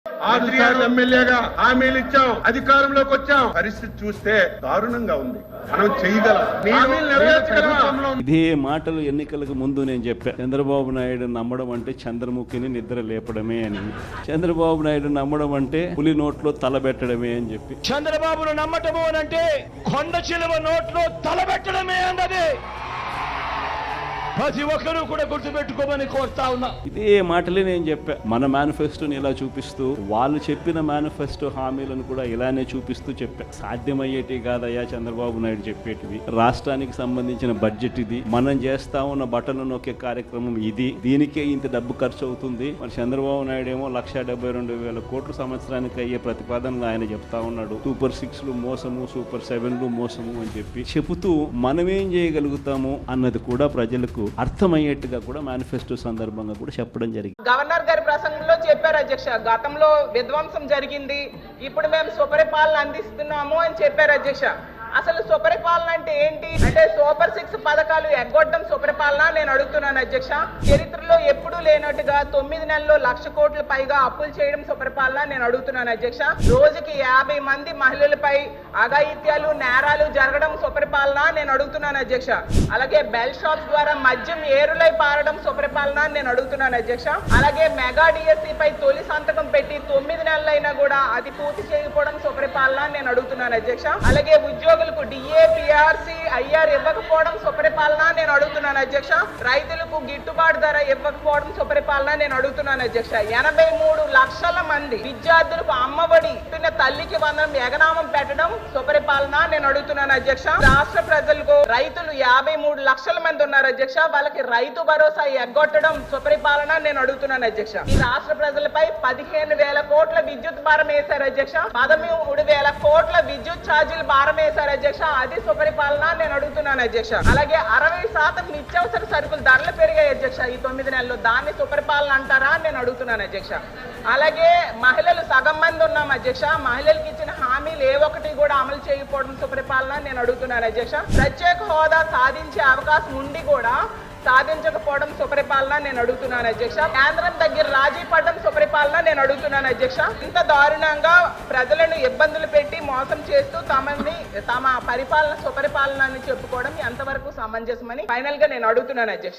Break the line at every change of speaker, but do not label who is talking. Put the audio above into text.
ఆరు ఎమ్మెల్యేగా హామీలు ఇచ్చాం, అధికారంలోకి వచ్చాం. పరిస్థితి చూస్తే దారుణంగా ఉంది. మనం చేయగలం, హామీలు నెరవేర్చగలం.
ఇదే మాటలు ఎన్నికలకు ముందు నేను చెప్పా. చంద్రబాబు నాయుడు నమ్మడం అంటే చంద్రముఖిని నిద్ర లేపడమే అని. చంద్రబాబు నాయుడు నమ్మడం అంటే పులి నోట్లో తలబెట్టడమే అని చెప్పి.
చంద్రబాబును నమ్మటము అంటే కొండ చిలువ నోట్లో తలబెట్టడమే అన్నది ప్రతి ఒక్కరూ కూడా గుర్తుపెట్టుకోమని కోరుతా ఉన్నా.
ఇదే మాటలే నేను చెప్పా. మన మేనిఫెస్టోని ఇలా చూపిస్తూ, వాళ్ళు చెప్పిన మేనిఫెస్టో హామీలను కూడా ఇలానే చూపిస్తూ చెప్పా. సాధ్యమయ్యేటి కాదయ్యా చంద్రబాబు నాయుడు చెప్పేటివి. రాష్ట్రానికి సంబంధించిన బడ్జెట్ ఇది, మనం చేస్తా ఉన్న బటన్లు నొక్కే కార్యక్రమం ఇది, దీనికే ఇంత డబ్బు ఖర్చు అవుతుంది. మరి చంద్రబాబు నాయుడు ఏమో 1,72,000 కోట్లు సంవత్సరానికి అయ్యే ప్రతిపాదనలు ఆయన చెప్తా ఉన్నాడు. సూపర్ 6లు మోసము, సూపర్ 7లు మోసము అని చెప్పి చెబుతూ మనమేం చేయగలుగుతాము అన్నది కూడా ప్రజలకు అర్థమయ్యేట్టుగా కూడా మేనిఫెస్టో సందర్భంగా కూడా చెప్పడం జరిగింది.
గవర్నర్ గారి ప్రసంగంలో చెప్పారు అధ్యక్ష, గతంలో విధ్వంసం జరిగింది, ఇప్పుడు మేము సుపరిపాలన అందిస్తున్నాము అని చెప్పారు అధ్యక్ష. అసలు సుపరిపాలన అంటే ఏంటి అంటే సూపర్ 6 పథకాలు ఎగ్గొట్టడం సుపరిపాలన నేను అడుగుతున్నాను అధ్యక్ష. చరిత్రలో ఎప్పుడూ లేనట్టుగా 9 నెలల్లో 1,00,000 కోట్ల పైగా అప్పులు చేయడం సుపరిపాలన నేను అడుగుతున్నాను అధ్యక్ష. రోజుకి 50 మంది మహిళలపై అఘాయిత్యాలు నేరాలు జరగడం సుపరిపాలన నేను అడుగుతున్నాను అధ్యక్ష. అలాగే బెల్ షాప్స్ ద్వారా మద్యం ఏరులై పారడం సుపరిపాలన నేను అడుగుతున్నాను అధ్యక్ష. అలాగే మెగా డిఎస్సి పై తొలి సంతకం పెట్టి 9 నెలలైనా కూడా అది పూర్తి చేయకపోవడం సుపరిపాలన నేను అడుగుతున్నాను అధ్యక్ష. అలాగే ఉద్యోగులకు డిఏ, పిఆర్సి, ఐఆర్ ఇవ్వకపోవడం సుపరిపాలన నేను అడుగుతున్నాను అధ్యక్ష. రైతులకు గిట్టుబాటు ధర ఇవ్వకపోవడం సుపరిపాలన నేను అడుగుతున్నాను అధ్యక్ష. 83 లక్షల మంది విద్యార్థులకు అమ్మఒడి, తల్లికి వందనం ఎగనామం పెట్టడం సుపరిపాలన నేను అడుగుతున్నాను అధ్యక్ష. రాష్ట్ర ప్రజలకు రైతులు 53 లక్షల మంది ఉన్నారు అధ్యక్ష, వాళ్ళకి రైతు భరోసా ఎగ్గొట్టడం సుపరిపాలన నేను అడుగుతున్నాను అధ్యక్ష. ఈ రాష్ట్ర ప్రజలపై 15,000 కోట్ల విద్యుత్ భారం వేశారు అధ్యక్ష. 13,000 కోట్ల విద్యుత్ ఛార్జీలు భారం వేశారు అధ్యక్ష, అది సుపరిపాలన నేను అడుగుతున్నాను అధ్యక్ష. అలాగే 60% నిత్యావసర సరుకులు ధరలు పెరిగాయి అధ్యక్ష ఈ 9 నెలల్లో, దాన్ని సుపరిపాలన అంటారా నేను అడుగుతున్నాను అధ్యక్ష. అలాగే మహిళలు సగం మంది ఉన్నాం అధ్యక్ష, మహిళలకు ఇచ్చిన హామీలు ఏ ఒక్కటి కూడా అమలు చేయకపోవడం సుపరిపాలన నేను అడుగుతున్నాను అధ్యక్ష. ప్రత్యేక హోదా సాధించే అవకాశం ఉండి కూడా సాధించకపోవడం సుపరిపాలన నేను అడుగుతున్నాను అధ్యక్ష. కేంద్రం దగ్గర రాజీ పడడం సుపరిపాలన నేను అడుగుతున్నాను అధ్యక్ష. ఇంత దారుణంగా ప్రజలను ఇబ్బందులు పెట్టి మోసం చేస్తూ తమ పరిపాలన సుపరిపాలన అని చెప్పుకోవడం ఎంతవరకు సమంజసమని ఫైనల్ గా నేను అడుగుతున్నాను అధ్యక్ష.